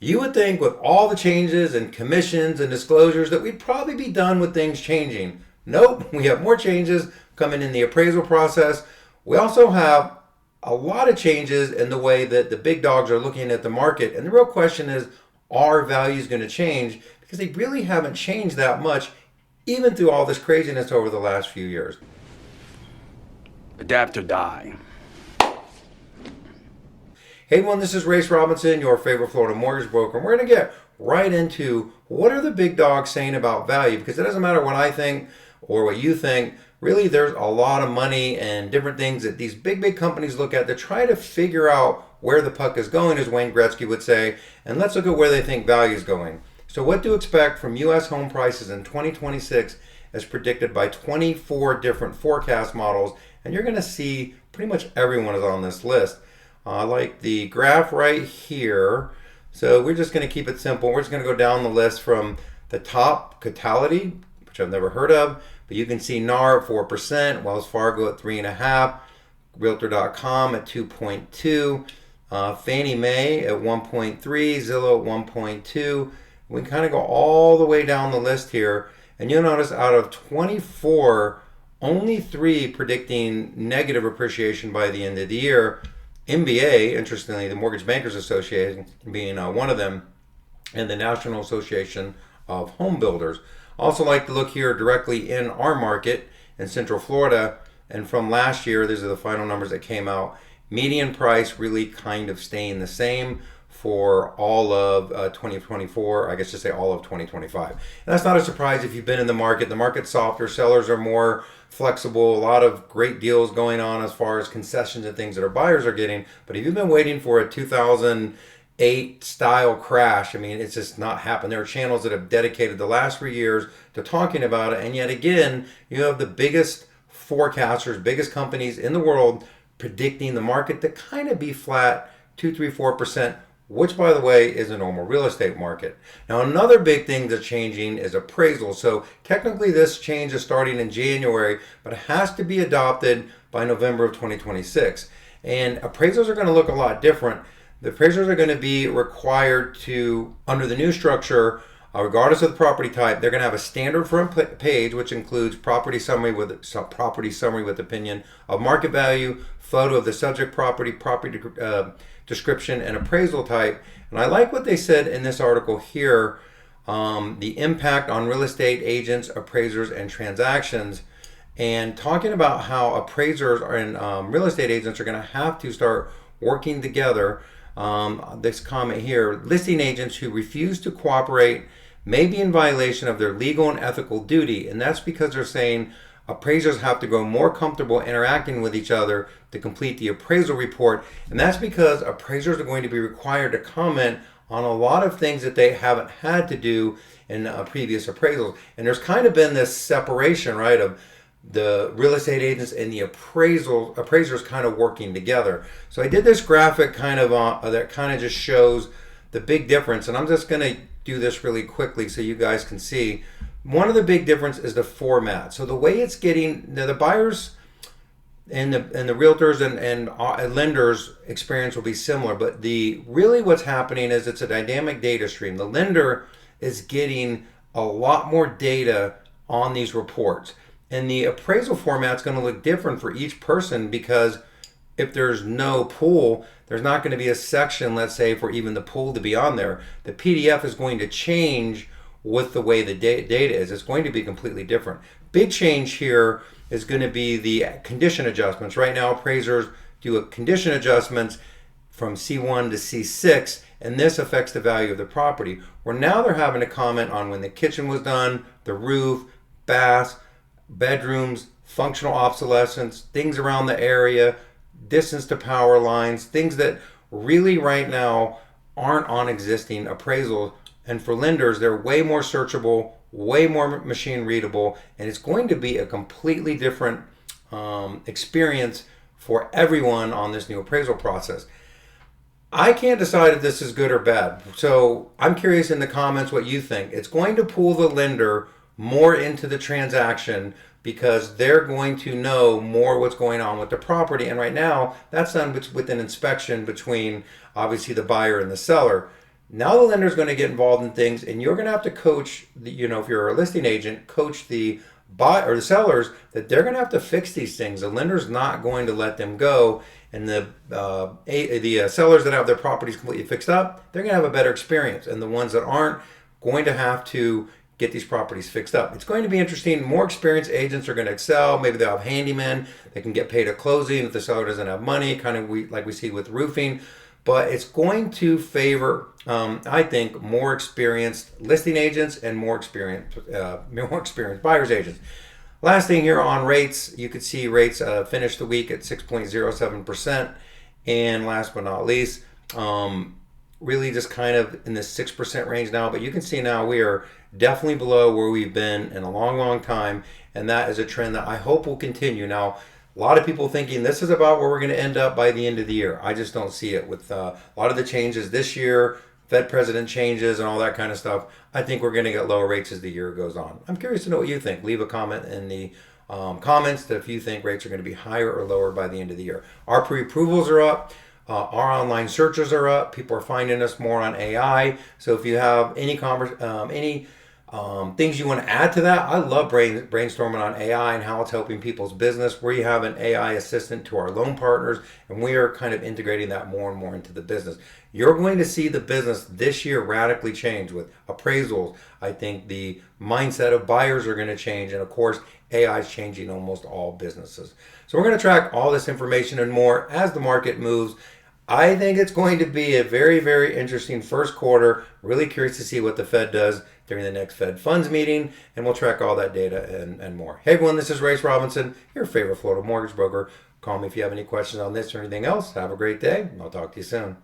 You would think with all the changes and commissions and disclosures that we'd probably be done with things changing. Nope, we have more changes coming in the appraisal process. We also have a lot of changes in the way that the big dogs are looking at the market. And the real question is, are values going to change? Because they really haven't changed that much, even through all this craziness over the last few years. Adapt or die. Hey everyone, this is Race Robinson, your favorite Florida mortgage broker. And we're going to get right into what are the big dogs saying about value, because it doesn't matter what I think or what you think. Really, there's a lot of money and different things that these big companies look at to try to figure out where the puck is going, as Wayne Gretzky would say, and let's look at where they think value is going. So what to expect from U.S. home prices in 2026 as predicted by 24 different forecast models, and you're going to see pretty much everyone is on this list. I like the graph right here. So we're just going to keep it simple. We're just going to go down the list from the top, Catality, which I've never heard of, but you can see NAR at 4%, Wells Fargo at 3.5%, Realtor.com at 2.2%, Fannie Mae at 1.3%, Zillow at 1.2%. We can kind of go all the way down the list here, and you'll notice out of 24, only 3 predicting negative appreciation by the end of the year. MBA, interestingly, the Mortgage Bankers Association being one of them, and the National Association of Home Builders. Also like to look here directly in our market in Central Florida, and from last year, these are the final numbers that came out. Median price really kind of staying the same for all of 2024, I guess to say all of 2025. And that's not a surprise if you've been in the market. The market's softer, sellers are more flexible, a lot of great deals going on as far as concessions and things that our buyers are getting. But if you've been waiting for a 2008 style crash, I mean, it's just not happened. There are channels that have dedicated the last 3 years to talking about it. And yet again, you have the biggest forecasters, biggest companies in the world predicting the market to kind of be flat, 2, 3, 4%, which by the way is a normal real estate market. Now another big thing that's changing is appraisal. So technically this change is starting in January, but it has to be adopted by November of 2026. And appraisals are going to look a lot different. The appraisers are going to be required to, under the new structure, regardless of the property type, they're going to have a standard front page, which includes property summary with opinion of market value, photo of the subject property, description, and appraisal type. And I like what they said in this article here, the impact on real estate agents, appraisers, and transactions, and talking about how appraisers and real estate agents are going to have to start working together. This comment here, listing agents who refuse to cooperate may be in violation of their legal and ethical duty, and that's because they're saying appraisers have to grow more comfortable interacting with each other to complete the appraisal report, and that's because appraisers are going to be required to comment on a lot of things that they haven't had to do in previous appraisals. And there's kind of been this separation, right, of the real estate agents and the appraisers kind of working together. So I did this graphic kind of that kind of just shows the big difference, and I'm just going to do this really quickly so you guys can see. One of the big difference is the format. So the way it's getting, the buyers and the realtors and lenders experience will be similar, but really what's happening is it's a dynamic data stream. The lender is getting a lot more data on these reports, and the appraisal format is going to look different for each person, because if there's no pool, there's not going to be a section, let's say, for even the pool to be on there. The PDF is going to change with the way the data is. It's going to be completely different. Big change here is going to be the condition adjustments. Right now, appraisers do a condition adjustments from C1 to C6, and this affects the value of the property. Where now they're having to comment on when the kitchen was done, the roof, baths, bedrooms, functional obsolescence, things around the area, distance to power lines, things that really right now aren't on existing appraisals. And for lenders, they're way more searchable, way more machine readable, and it's going to be a completely different experience for everyone on this new appraisal process. I can't decide if this is good or bad. So I'm curious in the comments what you think. It's going to pull the lender more into the transaction because they're going to know more what's going on with the property. And right now, that's done with an inspection between obviously the buyer and the seller. Now the lender's going to get involved in things, and you're going to have to coach, if you're a listing agent, coach the buy or the sellers that they're going to have to fix these things. The lender's not going to let them go, and the sellers that have their properties completely fixed up, they're going to have a better experience, and the ones that aren't going to have to get these properties fixed up. It's going to be interesting. More experienced agents are going to excel. Maybe they'll have handymen. They can get paid at closing if the seller doesn't have money, kind of like we see with roofing. But it's going to favor, I think, more experienced listing agents and more experienced buyers agents. Last thing here on rates, you could see rates finished the week at 6.07%. And last but not least, really just kind of in the 6% range now. But you can see now we are definitely below where we've been in a long, long time. And that is a trend that I hope will continue. Now, a lot of people thinking this is about where we're going to end up by the end of the year. I just don't see it with a lot of the changes this year, Fed president changes and all that kind of stuff. I think we're going to get lower rates as the year goes on. I'm curious to know what you think. Leave a comment in the comments that if you think rates are going to be higher or lower by the end of the year. Our pre-approvals are up. Our online searches are up. People are finding us more on AI. So if you have any things you want to add to that, I love brainstorming on AI and how it's helping people's business. We have an AI assistant to our loan partners, and we are kind of integrating that more and more into the business. You're going to see the business this year radically change with appraisals. I think the mindset of buyers are going to change, and of course, AI is changing almost all businesses. So we're going to track all this information and more as the market moves. I think it's going to be a very, very interesting first quarter. Really curious to see what the Fed does during the next Fed funds meeting, and we'll track all that data and more. Hey everyone, this is Race Robinson, your favorite Florida mortgage broker. Call me if you have any questions on this or anything else. Have a great day. I'll talk to you soon.